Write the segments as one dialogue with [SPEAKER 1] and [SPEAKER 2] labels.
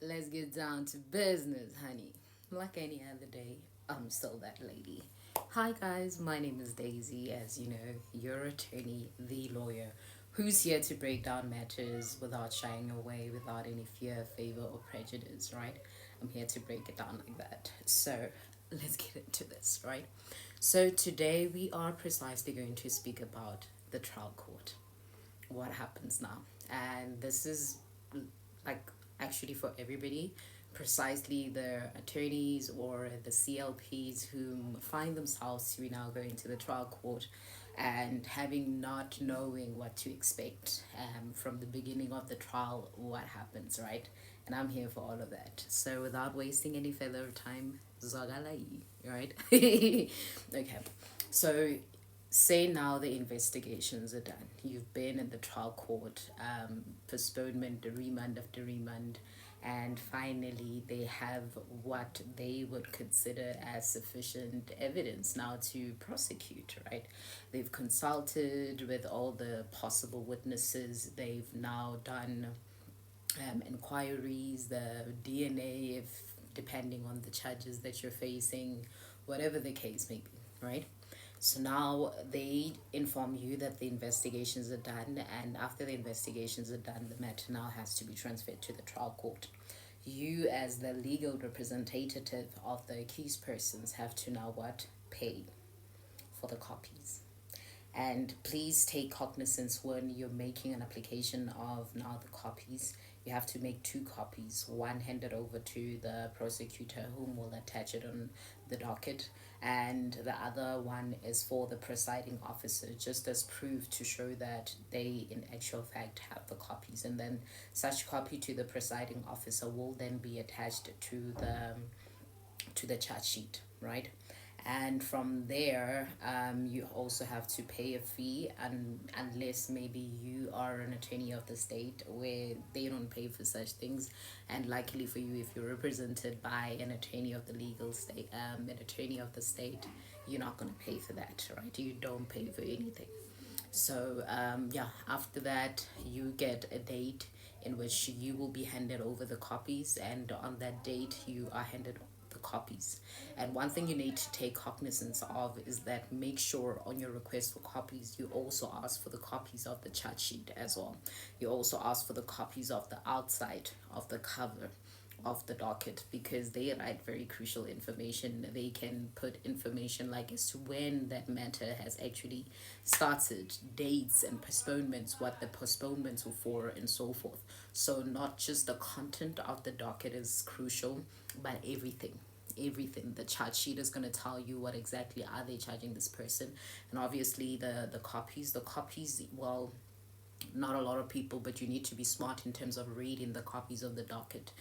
[SPEAKER 1] Let's get down to business, honey. Like any other day, I'm still that lady. Hi, guys, my name is Daisy. As you know, your attorney, the lawyer, who's here to break down matters without shying away, without any fear, favor, or prejudice, right? I'm here to break it down like that. So, let's get into this, right? So, today we are precisely going to speak about the trial court, what happens now. And this is like actually for everybody, precisely the attorneys or the CLPs who find themselves to be now going to the trial court and having not knowing what to expect from the beginning of the trial, what happens, right? And I'm here for all of that. So without wasting any further time, Zagalai, right? Okay. So say now the investigations are done. You've been in the trial court, postponement, the remand after remand, and finally they have what they would consider as sufficient evidence now to prosecute, right? They've consulted with all the possible witnesses, they've now done inquiries, the DNA, if depending on the charges that you're facing, whatever the case may be, right? So now they inform you that the investigations are done, and after the investigations are done, the matter now has to be transferred to the trial court. You, as the legal representative of the accused persons, have to now what? Pay for the copies. And please take cognizance when you're making an application of now the copies. You have to make two copies, one handed over to the prosecutor, whom will attach it on the docket, and the other one is for the presiding officer, just as proof to show that they in actual fact have the copies. And then such copy to the presiding officer will then be attached to the charge sheet, right? And from there, you also have to pay a fee, and unless maybe you are an attorney of the state where they don't pay for such things. And luckily for you, if you're represented by an attorney of the legal state, an attorney of the state, you're not going to pay for that, right? You don't pay for anything. So yeah, after that you get a date in which you will be handed over the copies, and on that date you are handed the copies. And one thing you need to take cognizance of is that make sure on your request for copies you also ask for the copies of the charge sheet as well. You also ask for the copies of the outside of the cover of the docket, because they write very crucial information. They can put information like as to when that matter has actually started, dates and postponements, what the postponements were for, and so forth. So not just the content of the docket is crucial, but everything. The charge sheet is going to tell you what exactly are they charging this person. And obviously the copies, well, not a lot of people, but you need to be smart in terms of reading the copies of the docket.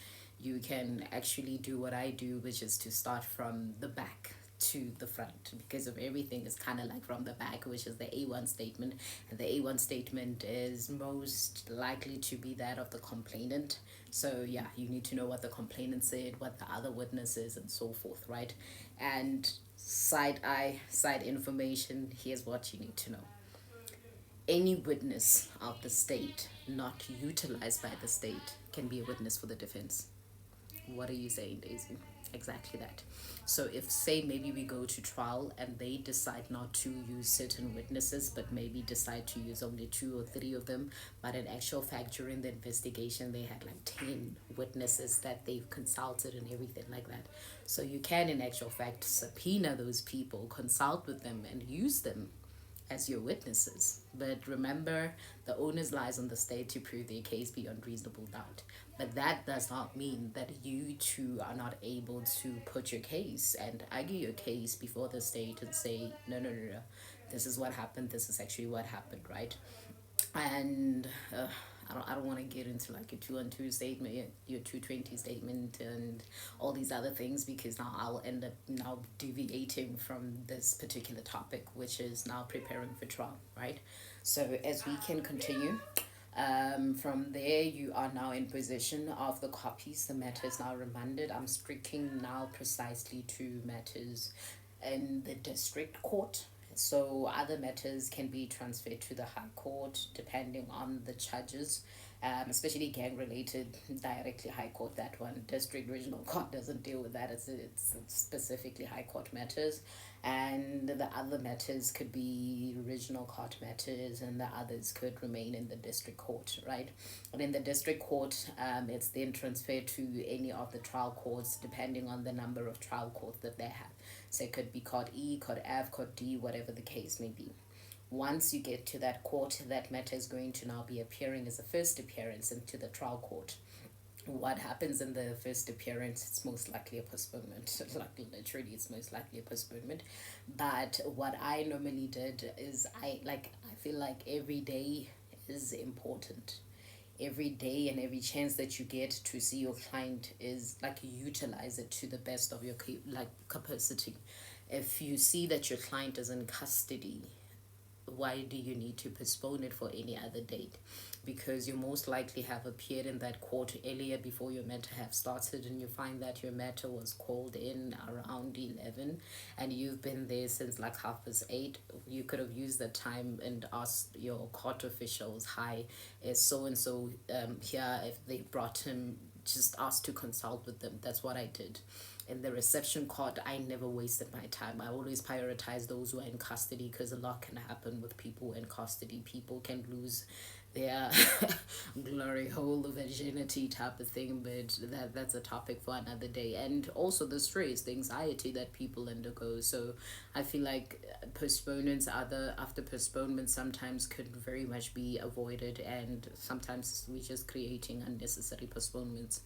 [SPEAKER 1] You can actually do what I do, which is to start from the back to the front, because of everything is kind of like from the back, which is the A1 statement. And the A1 statement is most likely to be that of the complainant. So yeah, you need to know what the complainant said, what the other witnesses, and so forth, right? And side information, here's what you need to know. Any witness of the state not utilized by the state can be a witness for the defense. What are you saying, Daisy? Exactly that. So if say maybe we go to trial and they decide not to use certain witnesses, but maybe decide to use only two or three of them, but in actual fact during the investigation they had like 10 witnesses that they've consulted and everything like that. So you can in actual fact subpoena those people, consult with them, and use them as your witnesses. But remember, the onus lies on the state to prove their case beyond reasonable doubt. But that does not mean that you two are not able to put your case and argue your case before the state and say, no, no, no, no, this is what happened, this is actually what happened, right? And I don't want to get into like your 212 statement, your 220 statement, and all these other things, because now I'll end up now deviating from this particular topic, which is now preparing for trial, right? So as we can continue, from there you are now in possession of the copies. The matter is now remanded. I'm speaking now precisely to matters in the district court. So other matters can be transferred to the high court depending on the charges. especially gang related, directly high court. That one, district regional court doesn't deal with that. It's specifically high court matters, and the other matters could be regional court matters, and the others could remain in the district court, right? And in the district court, it's then transferred to any of the trial courts depending on the number of trial courts that they have. So it could be court E, court F, court D, whatever the case may be. Once you get to that court, that matter is going to now be appearing as a first appearance into the trial court. What happens in the first appearance, it's most likely a postponement. Like literally, it's most likely a postponement. But what I normally did is I feel like every day is important. Every day and every chance that you get to see your client is like, utilize it to the best of your capacity. If you see that your client is in custody, why do you need to postpone it for any other date? Because you most likely have appeared in that court earlier before your matter have started, and you find that your matter was called in around 11 and you've been there since like 8:30. You could have used the time and asked your court officials, hi, is so and so here? If they brought him, just asked to consult with them. That's what I did. In the reception court, I never wasted my time. I always prioritize those who are in custody, because a lot can happen with people in custody. People can lose their glory hole, virginity type of thing, but that's a topic for another day. And also the stress, the anxiety that people undergo. So I feel like postponements, other after postponements, sometimes could very much be avoided, and sometimes we're just creating unnecessary postponements.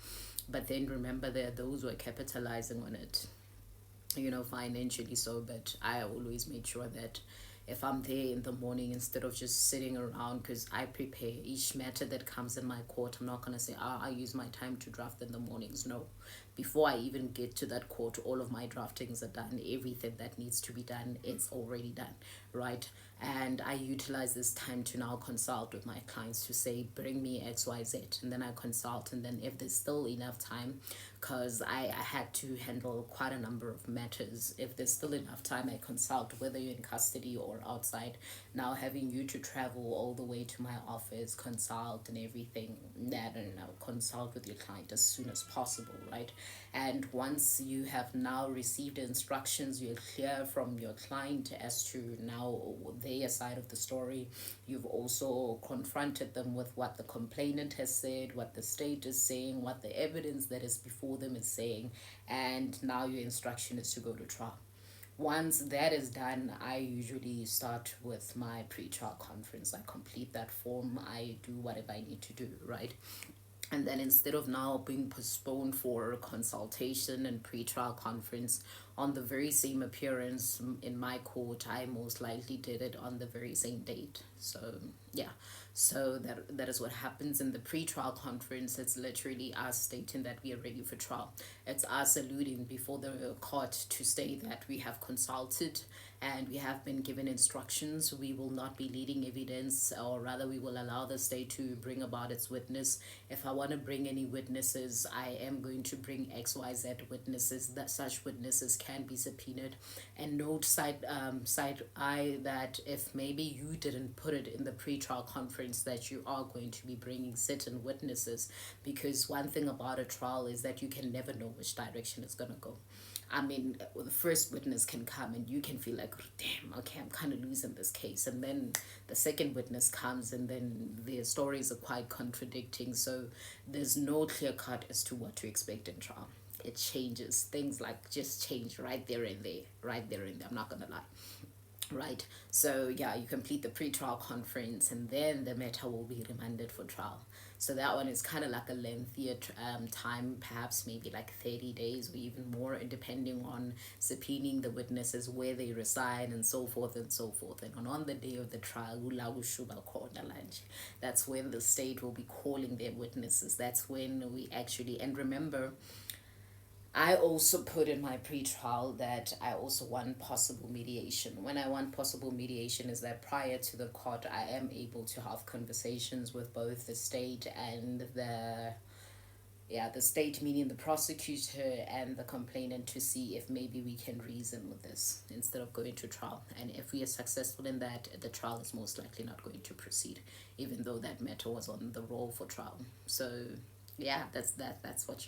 [SPEAKER 1] But then remember, there are those who are capitalizing on it, financially. So, but I always make sure that if I'm there in the morning, instead of just sitting around, because I prepare each matter that comes in my court, I'm not going to say, I use my time to draft in the mornings. No. Before I even get to that court, all of my draftings are done. Everything that needs to be done, it's already done, right? And I utilize this time to now consult with my clients to say, bring me XYZ. And then I consult. And then if there's still enough time, because I had to handle quite a number of matters, if there's still enough time, I consult, whether you're in custody or outside. Now having you to travel all the way to my office, consult and everything, that, and now consult with your client as soon as possible, right? And once you have now received instructions, you're clear from your client as to now their side of the story. You've also confronted them with what the complainant has said, what the state is saying, what the evidence that is before them is saying, and now your instruction is to go to trial. Once that is done, I usually start with my pre-trial conference. I complete that form, I do whatever I need to do, right? And then instead of now being postponed for consultation and pre-trial conference on the very same appearance in my court, I most likely did it on the very same date. So yeah, so that is what happens in the pre-trial conference. It's literally us stating that we are ready for trial. It's us alluding before the court to state that we have consulted and we have been given instructions. We will not be leading evidence, or rather we will allow the state to bring about its witness. If I want to bring any witnesses, I am going to bring XYZ witnesses. That such witnesses can be subpoenaed. And note side I that if maybe you didn't put it in the pre-trial conference that you are going to be bringing certain witnesses, because one thing about a trial is that you can never know which direction it's going to go. I mean, the first witness can come and you can feel like, damn, okay, I'm kind of losing this case. And then the second witness comes and then their stories are quite contradicting. So there's no clear cut as to what to expect in trial. It changes. Things like just change right there and there. Right there and there. I'm not going to lie. Right. So yeah, you complete the pre-trial conference and then the matter will be remanded for trial. So that one is kind of like a lengthier time, perhaps maybe like 30 days or even more, depending on subpoenaing the witnesses, where they reside, and so forth and so forth. And on the day of the trial, that's when the state will be calling their witnesses. That's when we actually, and remember, I also put in my pre-trial that I also want possible mediation. When I want possible mediation is that prior to the court, I am able to have conversations with both the state and Yeah, the state, meaning the prosecutor and the complainant, to see if maybe we can reason with this instead of going to trial. And if we are successful in that, the trial is most likely not going to proceed, even though that matter was on the roll for trial. So, yeah, that's what you